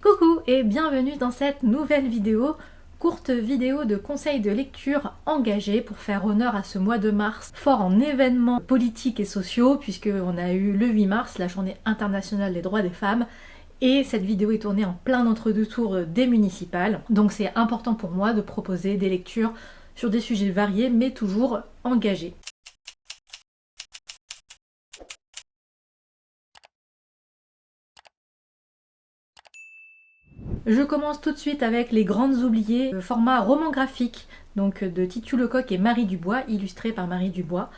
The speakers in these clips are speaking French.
Coucou et bienvenue dans cette nouvelle vidéo, courte vidéo de conseils de lecture engagés pour faire honneur à ce mois de mars fort en événements politiques et sociaux, puisqu'on a eu le 8 mars, la journée internationale des droits des femmes, et cette vidéo est tournée en plein d'entre-deux tours des municipales, donc c'est important pour moi de proposer des lectures sur des sujets variés mais toujours engagés. Je commence tout de suite avec Les Grandes Oubliées, format roman graphique, donc de Titu Lecoq et Marie Dubois, illustré par Marie Dubois.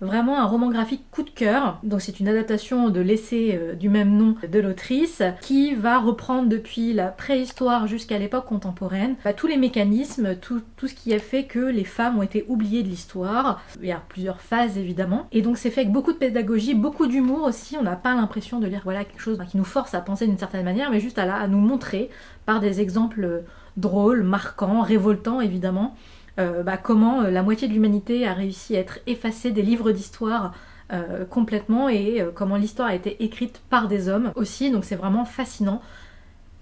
Vraiment un roman graphique coup de cœur. Donc c'est une adaptation de l'essai du même nom de l'autrice qui va reprendre depuis la préhistoire jusqu'à l'époque contemporaine tous les mécanismes, tout ce qui a fait que les femmes ont été oubliées de l'histoire. Il y a plusieurs phases évidemment. Et donc c'est fait avec beaucoup de pédagogie, beaucoup d'humour aussi. On n'a pas l'impression de lire quelque chose qui nous force à penser d'une certaine manière, mais juste à nous montrer par des exemples drôles, marquants, révoltants évidemment. Comment la moitié de l'humanité a réussi à être effacée des livres d'histoire complètement et comment l'histoire a été écrite par des hommes aussi, donc c'est vraiment fascinant.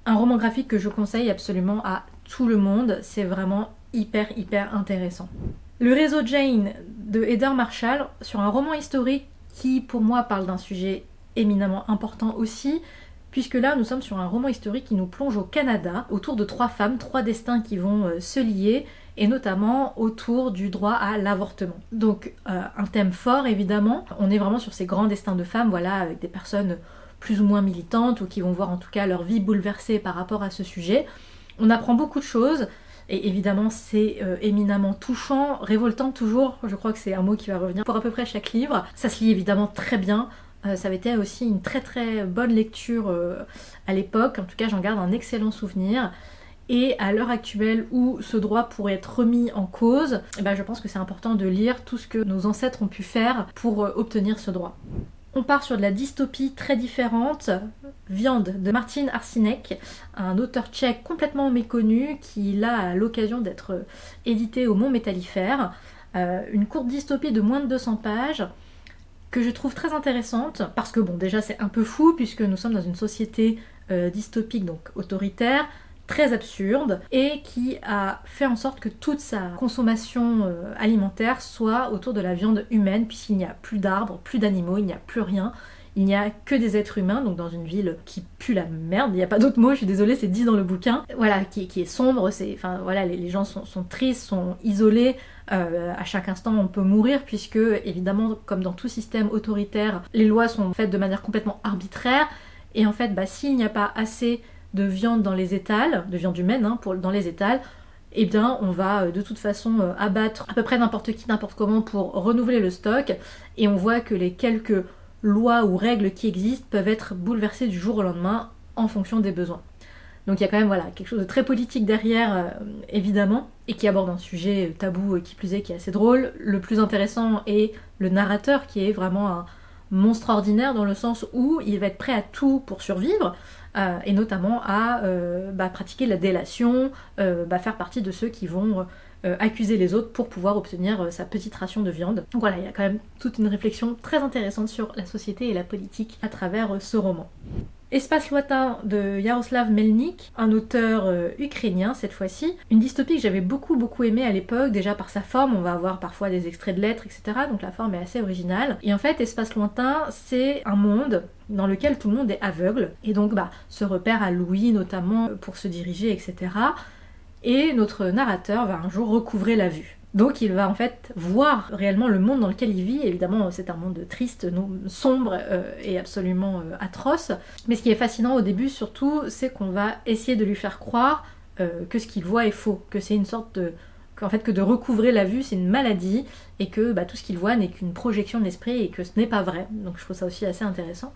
Un roman graphique que je conseille absolument à tout le monde, c'est vraiment hyper intéressant. Le réseau Jane de Heather Marshall sur un roman historique qui pour moi parle d'un sujet éminemment important aussi, puisque là nous sommes sur un roman historique qui nous plonge au Canada autour de trois femmes, trois destins qui vont se lier, et notamment autour du droit à l'avortement. Donc un thème fort évidemment, on est vraiment sur ces grands destins de femmes, avec des personnes plus ou moins militantes ou qui vont voir en tout cas leur vie bouleversée par rapport à ce sujet. On apprend beaucoup de choses et évidemment c'est éminemment touchant, révoltant toujours, je crois que c'est un mot qui va revenir pour à peu près chaque livre. Ça se lit évidemment très bien. Ça avait été aussi une très bonne lecture à l'époque, en tout cas j'en garde un excellent souvenir. Et à l'heure actuelle où ce droit pourrait être remis en cause, je pense que c'est important de lire tout ce que nos ancêtres ont pu faire pour obtenir ce droit. On part sur de la dystopie très différente, Viande de Martin Arsinek, un auteur tchèque complètement méconnu qui là a l'occasion d'être édité au Mont Métallifère. Une courte dystopie de moins de 200 pages que je trouve très intéressante parce que déjà c'est un peu fou puisque nous sommes dans une société dystopique, donc autoritaire, très absurde, et qui a fait en sorte que toute sa consommation alimentaire soit autour de la viande humaine, puisqu'il n'y a plus d'arbres, plus d'animaux, il n'y a plus rien, il n'y a que des êtres humains, donc dans une ville qui pue la merde, il n'y a pas d'autre mot, je suis désolée, c'est dit dans le bouquin, qui est sombre, les gens sont tristes, sont isolés, à chaque instant on peut mourir, puisque évidemment, comme dans tout système autoritaire, les lois sont faites de manière complètement arbitraire, et en fait, s'il n'y a pas assez de viande dans les étals, de viande humaine dans les étals, on va de toute façon abattre à peu près n'importe qui, n'importe comment pour renouveler le stock, et on voit que les quelques lois ou règles qui existent peuvent être bouleversées du jour au lendemain en fonction des besoins. Donc il y a quand même quelque chose de très politique derrière, évidemment, et qui aborde un sujet tabou qui plus est, qui est assez drôle. Le plus intéressant est le narrateur qui est vraiment un monstre ordinaire dans le sens où il va être prêt à tout pour survivre, et notamment à pratiquer la délation, faire partie de ceux qui vont accuser les autres pour pouvoir obtenir sa petite ration de viande. Donc il y a quand même toute une réflexion très intéressante sur la société et la politique à travers ce roman. Espace lointain de Jaroslav Melnik, un auteur ukrainien cette fois-ci. Une dystopie que j'avais beaucoup aimée à l'époque, déjà par sa forme, on va avoir parfois des extraits de lettres, etc. Donc la forme est assez originale. Et en fait, Espace lointain, c'est un monde dans lequel tout le monde est aveugle. Et donc se repère à l'ouïe notamment pour se diriger, etc. Et notre narrateur va un jour recouvrer la vue. Donc il va en fait voir réellement le monde dans lequel il vit. Évidemment c'est un monde triste, sombre et absolument atroce. Mais ce qui est fascinant au début surtout, c'est qu'on va essayer de lui faire croire que ce qu'il voit est faux, que c'est une sorte de... que de recouvrer la vue c'est une maladie et que tout ce qu'il voit n'est qu'une projection de l'esprit et que ce n'est pas vrai. Donc je trouve ça aussi assez intéressant.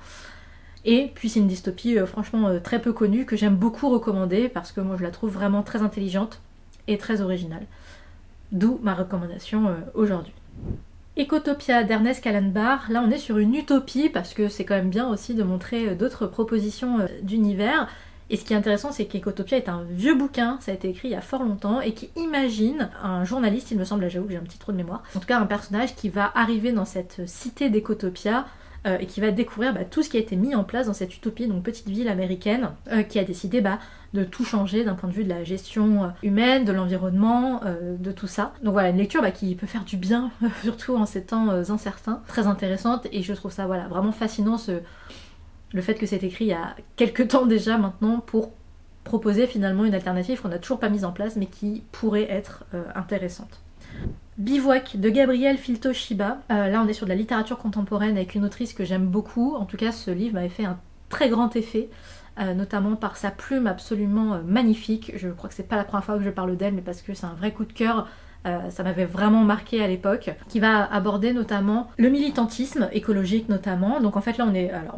Et puis c'est une dystopie franchement très peu connue que j'aime beaucoup recommander parce que moi je la trouve vraiment très intelligente et très originale. D'où ma recommandation aujourd'hui. Ecotopia d'Ernest Callenbach, là on est sur une utopie parce que c'est quand même bien aussi de montrer d'autres propositions d'univers. Et ce qui est intéressant, c'est qu'Ecotopia est un vieux bouquin, ça a été écrit il y a fort longtemps, et qui imagine un journaliste, il me semble, j'avoue que j'ai un petit trou de mémoire, en tout cas un personnage qui va arriver dans cette cité d'Ecotopia et qui va découvrir tout ce qui a été mis en place dans cette utopie, donc petite ville américaine, qui a décidé de tout changer d'un point de vue de la gestion humaine, de l'environnement, de tout ça. Donc voilà, une lecture qui peut faire du bien, surtout en ces temps incertains, très intéressante, et je trouve ça vraiment fascinant, le fait que c'est écrit il y a quelques temps déjà maintenant, pour proposer finalement une alternative qu'on n'a toujours pas mise en place, mais qui pourrait être intéressante. Bivouac de Gabrielle Filto-Shiba. Là on est sur de la littérature contemporaine avec une autrice que j'aime beaucoup. En tout cas ce livre m'avait fait un très grand effet, notamment par sa plume absolument magnifique. Je crois que c'est pas la première fois que je parle d'elle, mais parce que c'est un vrai coup de cœur. Ça m'avait vraiment marqué à l'époque, qui va aborder notamment le militantisme écologique notamment. Donc en fait là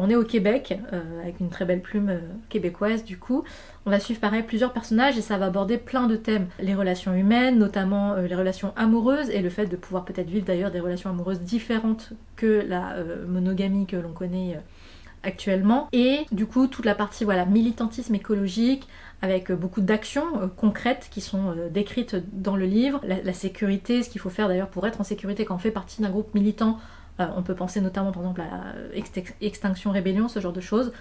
on est au Québec, avec une très belle plume québécoise du coup. On va suivre pareil plusieurs personnages et ça va aborder plein de thèmes. Les relations humaines, notamment les relations amoureuses, et le fait de pouvoir peut-être vivre d'ailleurs des relations amoureuses différentes que la monogamie que l'on connaît actuellement. Et du coup toute la partie militantisme écologique, avec beaucoup d'actions concrètes qui sont décrites dans le livre. La sécurité, ce qu'il faut faire d'ailleurs pour être en sécurité quand on fait partie d'un groupe militant. On peut penser notamment par exemple à Extinction Rébellion, ce genre de choses.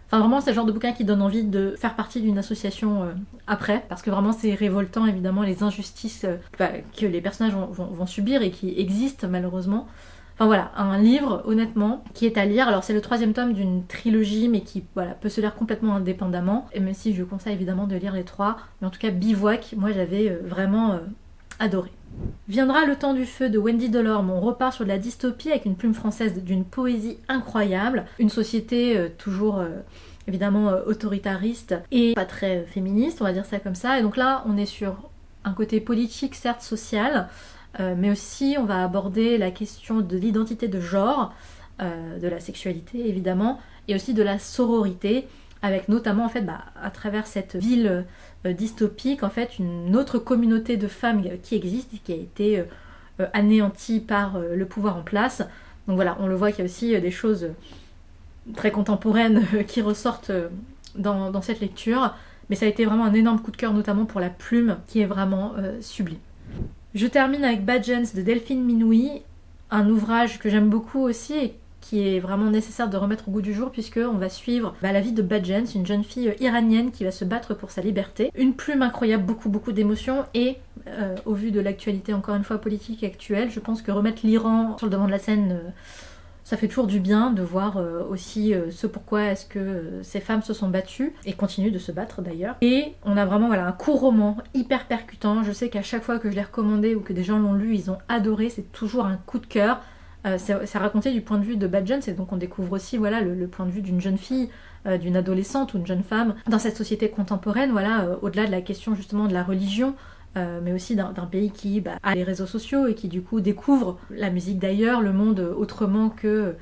Enfin vraiment c'est le genre de bouquin qui donne envie de faire partie d'une association après, parce que vraiment c'est révoltant évidemment les injustices que les personnages vont subir et qui existent malheureusement. Enfin voilà, un livre honnêtement qui est à lire. Alors c'est le 3e tome d'une trilogie, mais qui peut se lire complètement indépendamment, et même si je conseille évidemment de lire les 3, mais en tout cas Bivouac, moi j'avais vraiment adoré. Viendra le temps du feu de Wendy Delorme. On repart sur de la dystopie avec une plume française d'une poésie incroyable, une société toujours évidemment autoritariste et pas très féministe, on va dire ça comme ça. Et donc là on est sur un côté politique, certes social, mais aussi on va aborder la question de l'identité de genre, de la sexualité évidemment, et aussi de la sororité, avec notamment en fait à travers cette ville dystopique en fait une autre communauté de femmes qui existe et qui a été anéantie par le pouvoir en place. Donc voilà, on le voit qu'il y a aussi des choses très contemporaines qui ressortent dans cette lecture, mais ça a été vraiment un énorme coup de cœur, notamment pour la plume qui est vraiment sublime. Je termine avec Badgents de Delphine Minoui, un ouvrage que j'aime beaucoup aussi et qui est vraiment nécessaire de remettre au goût du jour, puisqu'on va suivre la vie de Badgents, une jeune fille iranienne qui va se battre pour sa liberté. Une plume incroyable, beaucoup d'émotions, et au vu de l'actualité encore une fois politique actuelle, je pense que remettre l'Iran sur le devant de la scène, ça fait toujours du bien de voir aussi ce pourquoi est-ce que ces femmes se sont battues et continuent de se battre d'ailleurs. Et on a vraiment un court roman hyper percutant. Je sais qu'à chaque fois que je l'ai recommandé ou que des gens l'ont lu, ils ont adoré, c'est toujours un coup de cœur. C'est raconté du point de vue de Badgents, et donc on découvre aussi le point de vue d'une jeune fille, d'une adolescente ou d'une jeune femme dans cette société contemporaine, au-delà de la question justement de la religion, mais aussi d'un pays qui a les réseaux sociaux et qui du coup découvre la musique d'ailleurs, le monde autrement que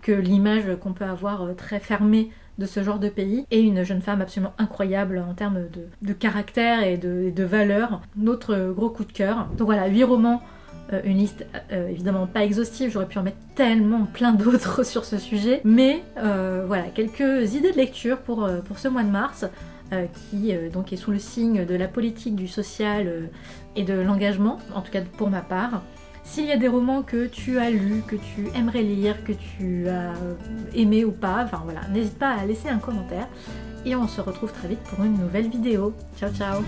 l'image qu'on peut avoir très fermée de ce genre de pays, et une jeune femme absolument incroyable en termes de caractère et de valeurs. Notre gros coup de cœur. Donc voilà, 8 romans, une liste évidemment pas exhaustive, j'aurais pu en mettre tellement plein d'autres sur ce sujet, mais voilà, quelques idées de lecture pour ce mois de mars, qui donc est sous le signe de la politique, du social et de l'engagement, en tout cas pour ma part. S'il y a des romans que tu as lus, que tu aimerais lire, que tu as aimé ou pas, enfin voilà, n'hésite pas à laisser un commentaire, et on se retrouve très vite pour une nouvelle vidéo. Ciao ciao.